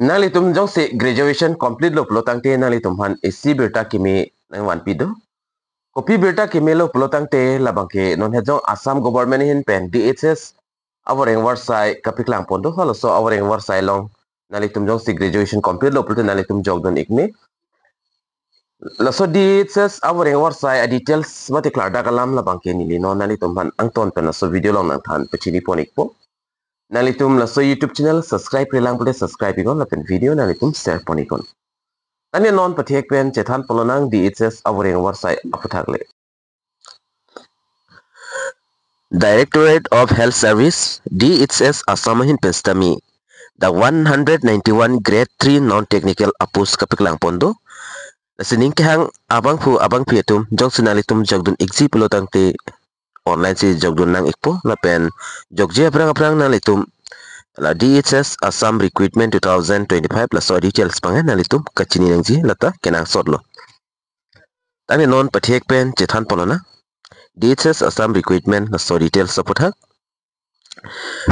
Nalitum jong se graduation complete lo pelotang te nalitum han isi berta kimi nang wan pido. Kopi berta kimi lo pelotang te labang ke non hejong Assam government hin pen DHS awareng warsai kapiklang pondo halo so awareng warsai long nalitum jong se graduation complete lo pelotan nalitum jogdon ikni. Laso DHS awareng warsai a details mati klar dagalam labang ke nili no nalitum han ang ton pen so video long nang than pechini ponik po. Nalitum laso YouTube channel subscribe rilang pole subscribe ikon lapen video nalitum share ponikon. Tanya non pathek pen chethan polonang DHS awareng warsai aputhagle. Directorate of Health Service DHS Assamahin Penstami the 191 grade 3 non-technical apus kapiklang pondo sining kehang abang pietum jong sinalitum jogdun exi pelotang te online si jogdun nang ikpo lapen jogje aprang nalitum la DHS Assam Recruitment 2025 la so details pangan nalitum kachini nangji lata kenang sodlo. Tani non pathek pen chethan polona DHS Assam Recruitment la so details sapotha.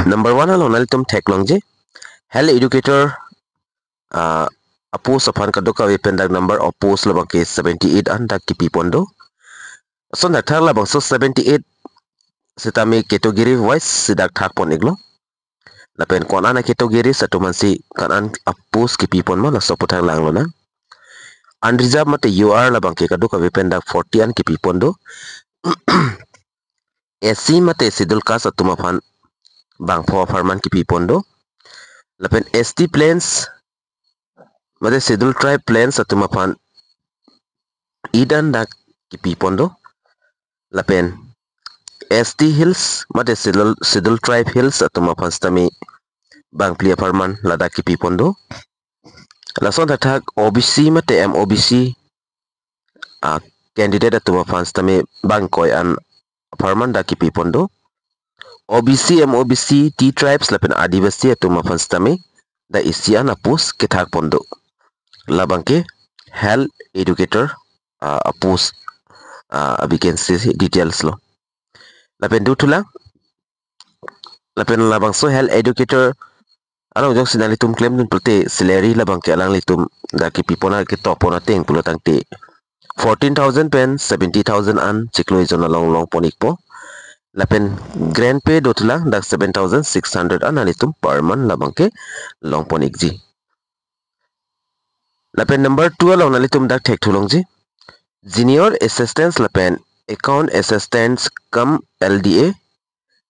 Number 1 along nalitum thek longje health educator post upon kadoka wependak number of post labang ke 78 anda kipi pondo so na thak labang so 78 sitami category wise sidak thak pon iglo lapen kon ana category satu mansi kanan post kipi pon ma la so puthang lang lo na unreserved mate UR labang ke kadoka wependak 40 an kipi pondo SC mate sidul kas atuma phan bang pho farman kipi pondo lapen ST plains mate sidul tribe plains atuma phan idan dak kipi pondo lapen ST hills mate sidul tribe hills atuma phan stami bang plia farman lada kipi pondo lason thak OBC mate MOBC candidate atuma phan stami bang koi an farman da kipi pondo OBC MOBC T tribes lapen adivasi atuma phan stami da isian apus kithak pondo labang ke health educator apus we can see details lo lapen du tulang lapen labang so health educator along jong sinalitum claim dun pulte salary labang ke alang litum da ki pipona ke topona teng pulotang te 14,000 pen 70,000 an chikloi jona long ponik po lapen grand pay dotlang dak 7,600 an alitum per month labang ke long ponik ji lapen number 2 along nalitum dak thek thulong ji junior assistants lapen account assistants come LDA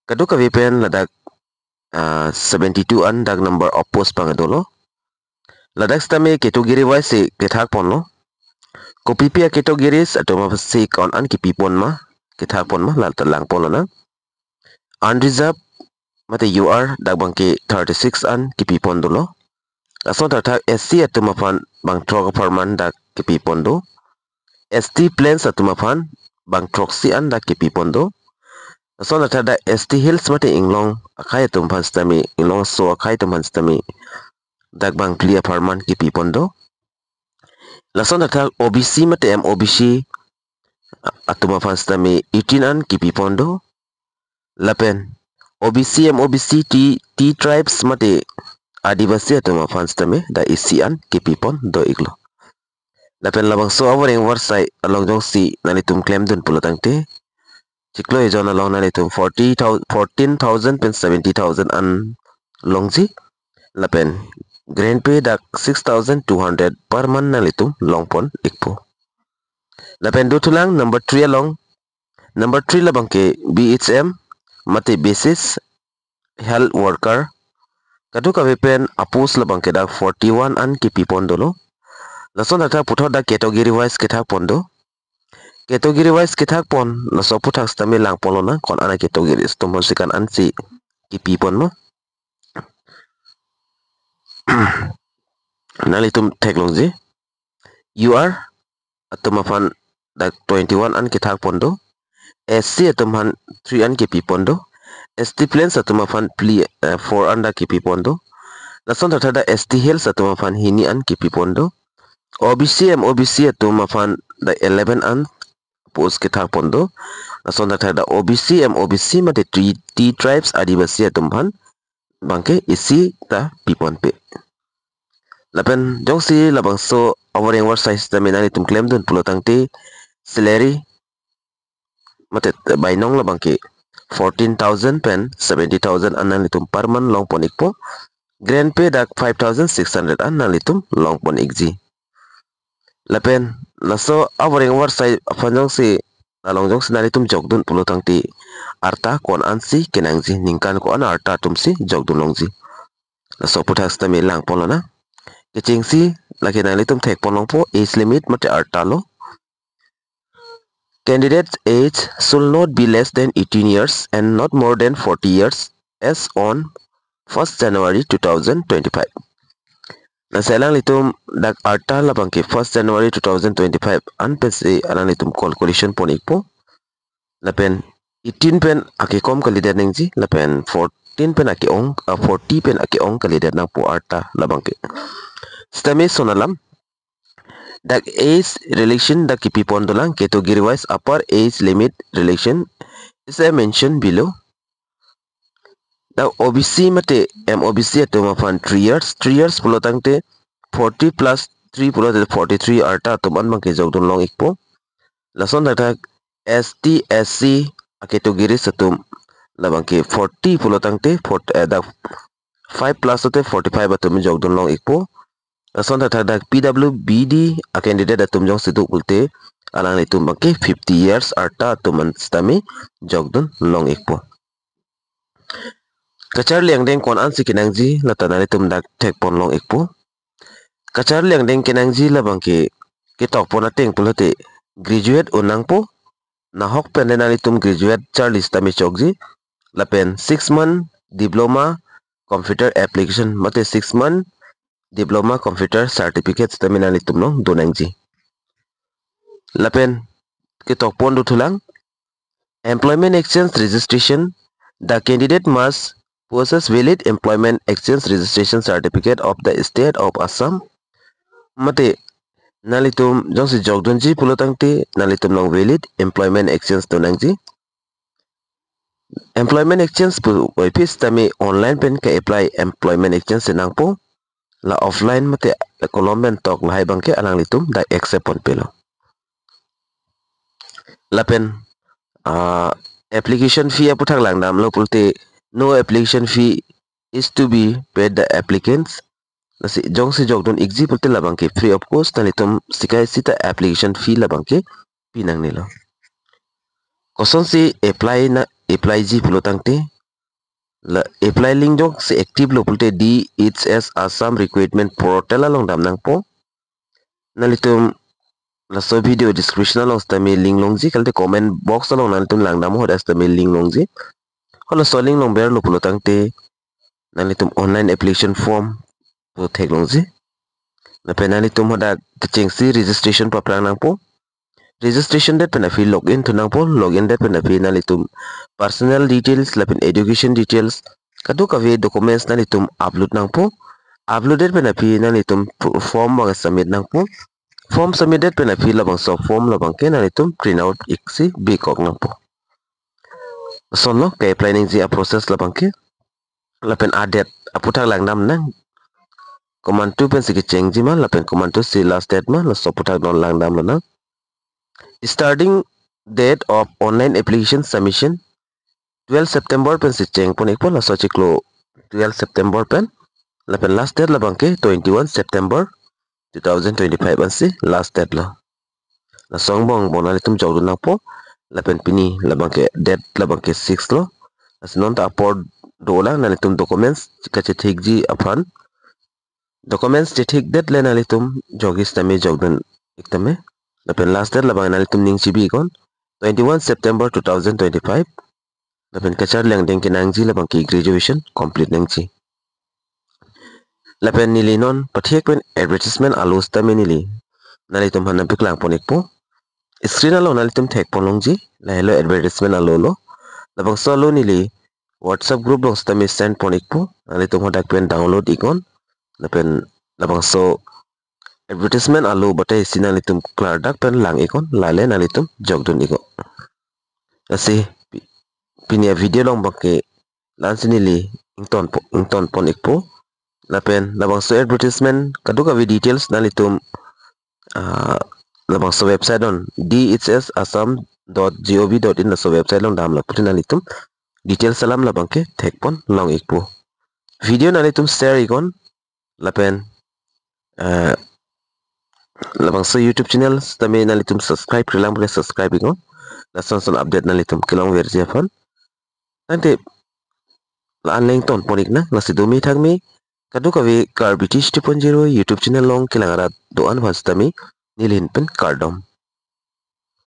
kaduka wepen ladak 72 an dak number of post pangadolo ladak stame category wise kethak ponlo kopipia categories atoma se account an kipipon ma kethak pon ma lal talang polona unreserved mate UR dak bangke 36 an kipipon dolo ason thak SC atoma phan bang trok farman dak kipipon do ST plains atuma phan bang troxy an dak kipipon do ason thada ST hills mate inglong akai tum phan stami inglong so akai tum phan stami dak bang clear farman kipipon do lason thak OBC mate MOBC atuma phan stami 18 an kipipon do lapen OBC MOBC T tribes mate adivasi atuma phan stami da isi an kipipon do iglo lapen labang so awareng warsai along jong si nalitum claim dun pulotang te chiklo ejon along nalitum 14,000 pen 70,000 an longji lapen grand pay dak 6,200 per month nalitum longpon ikpo lapen dutulang number 3 along number 3 labang ke BHM mate basis health worker kaduka wepen apus labang ke dak 41 an kipipon dolo lason thak puthot da category wise kethak pondo category wise kethak pon laso puthak stami lang polona kon ana category stomon sikan ansi kipipon mo nalitum theklongji UR atuma phan dak 21 an kethak pondo SC atumhan 3 an kipipon do ST plains atuma phan 4 an da kipipon do lason thak da ST hills atuma phan hini an kipipon do OBC MOBC atuma phan da 11 an post kethak pondo lason thak da OBC MOBC mate T tribes adivasi atum phan bangke isi ta pipon pe lapen jong si labang so overing war size ta menani tum claim dun pulo tangti salary mate by nong labang ki 14,000 pen 70,000 anang litum per month long ponik po grand pay dak 5,600 anang litum long ponik ji lapen laso overing war size afanjong si nalong jong sinari tum jogdun pulo tangti arta kon ansi kenangji ningkan ko an arta tumsi jogdun longji laso puthas ta mi lang polona keching si laki nali tum thek polong po age limit mate arta lo candidate's age should not be less than 18 years and not more than 40 years as on 1st January 2025 na selang litum dak arta labang ki 1st January 2025 an pesi alang litum calculation ponik po lapen 18 pen aki kom kalidat nengji lapen 14 pen aki ong 40 pen aki ong kalidat nang po arta labang ki stami sonalam dak age relation dak ki pipon dolang category wise upper age limit relation is mentioned below. Now OBC mate MOBC at fan 3 years pulo tangte 40 plus 3 pulo 43 arta tuman mangke jogdun long ikpo lason dak ST SC category satum labangke 40 pulo tangte 5 plus te 45 atum jogdun long ikpo lason dak PWBD a candidate atum jong situ ulte alang itum bangke 50 years arta tuman stami jogdun long ikpo kachar liang deng kon ansi kinangji latana tum dak tek pon long ikpo kachar liang deng kinangji labangke kitok pon ateng pulote graduate unang po nahok pendenali tum graduate charlis tami chokji lapen 6 month diploma computer application mate 6 month diploma computer certificate staminali tum long donangji lapen kitok pon dutulang employment exchange registration the candidate must possess valid employment exchange registration certificate of the state of Assam mate nalitum jongsi jogdonji pulotangti nalitum long valid employment exchange donangji employment exchange pu wipis tami online pen ka apply employment exchange senang po la offline mate kolomben tok lahai bangke alang litum da accept pon pelo lapen application fee aputhak langdam lo pulte no application fee is to be paid the applicants nasi jong si jogdon exi pulte labangke free of cost nalitum sikai sita application fee labangke pinang nilo koson si apply ji pulotangte la apply link jok si active lo pulte DHS Assam recruitment portal along dam nang po nalitum la so video description along stami link longji kalte comment box along nalitum langdam ho das stami link longji hola so link long ber lo pulotangte nalitum online application form po thek longji la penalitum hoda teaching si registration paprang nang po registration date pena fi login to nang po login date pena fi nalitum personal details lapin education details kadu kave documents nalitum upload nang po uploaded pena fi nalitum form bang submit nang po form submitted pena fi labang so form labang ke nalitum print out iksi bikok nang po sonlo ke planning ji a process labang ke lapen adet aputhak langdam nang command 2 pen sigi change ji ma lapen command 2 si last date ma la so puthak non langdam lo nang starting date of online application submission 12 September pen si cheng pon ikpo la so chiklo 12 September pen lapen last date labang ke 21 September 2025 an si last date lo la song bong bonali tum jogdun nang po lapen pini labang ke date labang ke 6 lo asinon ta upload dola nalitum documents kache thik ji aphan documents je thik det le nalitum jogis tame jogdun iktame lapen last date labang nalitum ning chibi kon 21 September 2025 lapen kachar lang deng kinangji labang ki graduation complete nangji lapen nili non pathiek pen advertisement alus tame nili nalitum hanam piklang ponik po screen alo nalitum thek ponlongji la hello advertisement alo lo labang solo nili WhatsApp group long stami send ponik po nalitum hodak pen download ikon lapen labang so advertisement alo batai sinalitum klardak pen lang ikon lale nalitum jogdun iko asi pinia video long bangke lansinili ington ponik po lapen labang so advertisement kaduk avi details nalitum labang so website on dhsasam.gov.in la so website long dam la putin nalitum details salam labang ke thekpon long ikpu video nalitum share ikon lapen labang so YouTube channel tame nalitum subscribe rilang boleh subscribe ikon la son update nalitum kilong versi afan nanti la anleng ton ponik na la sidumi thangmi kaduk avi car british 2.0 YouTube channel long kilangara doan was tami nilhin pen cardom